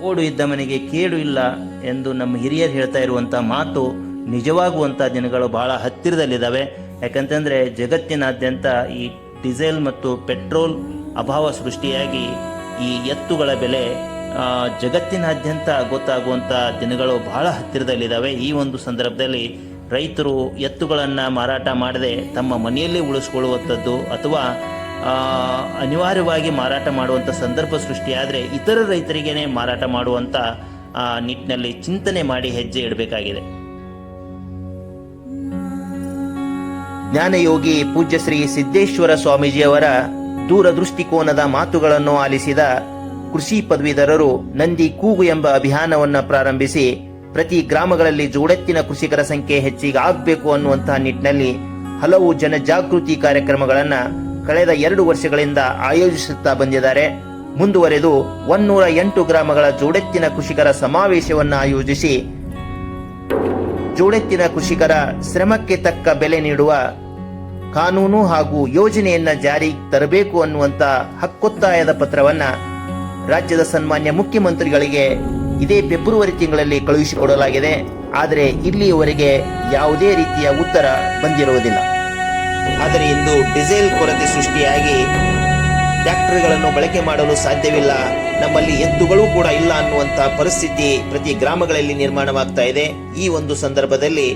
ಓಡು ಇದ್ದ ಮನೆಗೆ ಕೇಡು ಇಲ್ಲ ಎಂದು ನಮ್ಮ ಹಿರಿಯರು ಹೇಳ್ತಾ ಇರುವಂಥ ಮಾತು ನಿಜವಾಗುವಂಥ ದಿನಗಳು ಬಹಳ ಹತ್ತಿರದಲ್ಲಿದ್ದಾವೆ. ಯಾಕಂತಂದರೆ ಜಗತ್ತಿನಾದ್ಯಂತ ಈ ಡೀಸೆಲ್ ಮತ್ತು ಪೆಟ್ರೋಲ್ ಅಭಾವ ಸೃಷ್ಟಿಯಾಗಿ ಈ ಎತ್ತುಗಳ ಬೆಲೆ ಜಗತ್ತಿನಾದ್ಯಂತ ಗೊತ್ತಾಗುವಂಥ ದಿನಗಳು ಬಹಳ ಹತ್ತಿರದಲ್ಲಿದ್ದಾವೆ. ಈ ಒಂದು ಸಂದರ್ಭದಲ್ಲಿ ರೈತರು ಎತ್ತುಗಳನ್ನು ಮಾರಾಟ ಮಾಡದೆ ತಮ್ಮ ಮನೆಯಲ್ಲೇ ಉಳಿಸ್ಕೊಳ್ಳುವಂಥದ್ದು ಅಥವಾ ಅನಿವಾರ್ಯವಾಗಿ ಮಾರಾಟ ಮಾಡುವಂಥ ಸಂದರ್ಭ ಸೃಷ್ಟಿಯಾದರೆ ಇತರ ರೈತರಿಗೇನೆ ಮಾರಾಟ ಮಾಡುವಂಥ ನಿಟ್ಟಿನಲ್ಲಿ ಚಿಂತನೆ ಮಾಡಿ ಹೆಜ್ಜೆ ಇಡಬೇಕಾಗಿದೆ. ಜ್ಞಾನಯೋಗಿ ಪೂಜ್ಯ ಶ್ರೀ ಸಿದ್ದೇಶ್ವರ ಸ್ವಾಮೀಜಿಯವರ ದೂರದೃಷ್ಟಿಕೋನದ ಮಾತುಗಳನ್ನು ಆಲಿಸಿದ ಕೃಷಿ ಪದವೀಧರರು ನಂದಿ ಕೂಗು ಎಂಬ ಅಭಿಯಾನವನ್ನು ಪ್ರಾರಂಭಿಸಿ ಪ್ರತಿ ಗ್ರಾಮಗಳಲ್ಲಿ ಜೋಡೆತ್ತಿನ ಕೃಷಿಕರ ಸಂಖ್ಯೆ ಹೆಚ್ಚಿಗೆ ಆಗಬೇಕು ಅನ್ನುವಂತಹ ನಿಟ್ಟಿನಲ್ಲಿ ಹಲವು ಜನಜಾಗೃತಿ ಕಾರ್ಯಕ್ರಮಗಳನ್ನು ಕಳೆದ 2 ವರ್ಷಗಳಿಂದ ಆಯೋಜಿಸುತ್ತಾ ಬಂದಿದ್ದಾರೆ. ಮುಂದುವರೆದು 108 ಗ್ರಾಮಗಳ ಜೋಡೆತ್ತಿನ ಕೃಷಿಕರ ಸಮಾವೇಶವನ್ನು ಆಯೋಜಿಸಿ ಜೋಡೆತ್ತಿನ ಕೃಷಿಕರ ಶ್ರಮಕ್ಕೆ ತಕ್ಕ ಬೆಲೆ ನೀಡುವ ಕಾನೂನು ಹಾಗೂ ಯೋಜನೆಯನ್ನ ಜಾರಿ ತರಬೇಕು ಅನ್ನುವಂತ ಹಕ್ಕೊತ್ತಾಯದ ಪತ್ರವನ್ನ ರಾಜ್ಯದ ಸನ್ಮಾನ್ಯ ಮುಖ್ಯಮಂತ್ರಿಗಳಿಗೆ ಇದೇ ಫೆಬ್ರವರಿ ತಿಂಗಳಲ್ಲಿ ಕಳುಹಿಸಿಕೊಡಲಾಗಿದೆ. ಆದರೆ ಇಲ್ಲಿಯವರೆಗೆ ಯಾವುದೇ ರೀತಿಯ ಉತ್ತರ ಬಂದಿರುವುದಿಲ್ಲ. ಆದರೆ ಇಂದು ಡೀಸೆಲ್ ಕೊರತೆ ಸೃಷ್ಟಿಯಾಗಿ ಟ್ರ್ಯಾಕ್ಟರ್ಗಳನ್ನು ಬಳಕೆ ಮಾಡಲು ಸಾಧ್ಯವಿಲ್ಲ, ನಮ್ಮಲ್ಲಿ ಎತ್ತುಗಳು ಕೂಡ ಇಲ್ಲ ಅನ್ನುವಂಥ ಪರಿಸ್ಥಿತಿ ಪ್ರತಿ ಗ್ರಾಮಗಳಲ್ಲಿ ನಿರ್ಮಾಣವಾಗ್ತಾ ಇದೆ. ಈ ಒಂದು ಸಂದರ್ಭದಲ್ಲಿ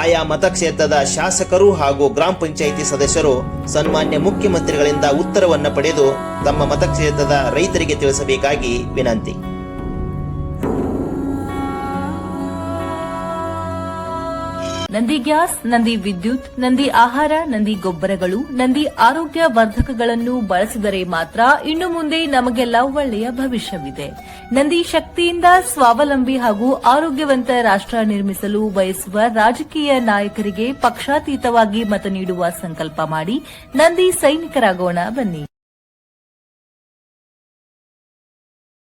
ಆಯಾ ಮತಕ್ಷೇತ್ರದ ಶಾಸಕರು ಹಾಗೂ ಗ್ರಾಮ ಪಂಚಾಯಿತಿ ಸದಸ್ಯರು ಸನ್ಮಾನ್ಯ ಮುಖ್ಯಮಂತ್ರಿಗಳಿಂದ ಉತ್ತರವನ್ನು ಪಡೆದು ತಮ್ಮ ಮತಕ್ಷೇತ್ರದ ರೈತರಿಗೆ ತಿಳಿಸಬೇಕಾಗಿ ವಿನಂತಿ. ನಂದಿ ಗ್ಯಾಸ್, ನಂದಿ ವಿದ್ಯುತ್, ನಂದಿ ಆಹಾರ, ನಂದಿ ಗೊಬ್ಬರಗಳು, ನಂದಿ ಆರೋಗ್ಯ ವರ್ಧಕಗಳನ್ನು ಬಳಸಿದರೆ ಮಾತ್ರ ಇನ್ನು ಮುಂದೆ ನಮಗೆಲ್ಲ ಒಳ್ಳೆಯ ಭವಿಷ್ಯವಿದೆ. ನಂದಿ ಶಕ್ತಿಯಿಂದ ಸ್ವಾವಲಂಬಿ ಹಾಗೂ ಆರೋಗ್ಯವಂತ ರಾಷ್ಟ್ರ ನಿರ್ಮಿಸಲು ಬಯಸುವ ರಾಜಕೀಯ ನಾಯಕರಿಗೆ ಪಕ್ಷಾತೀತವಾಗಿ ಮತ ನೀಡುವ ಸಂಕಲ್ಪ ಮಾಡಿ ನಂದಿ ಸೈನಿಕರಾಗೋಣ ಬನ್ನಿ.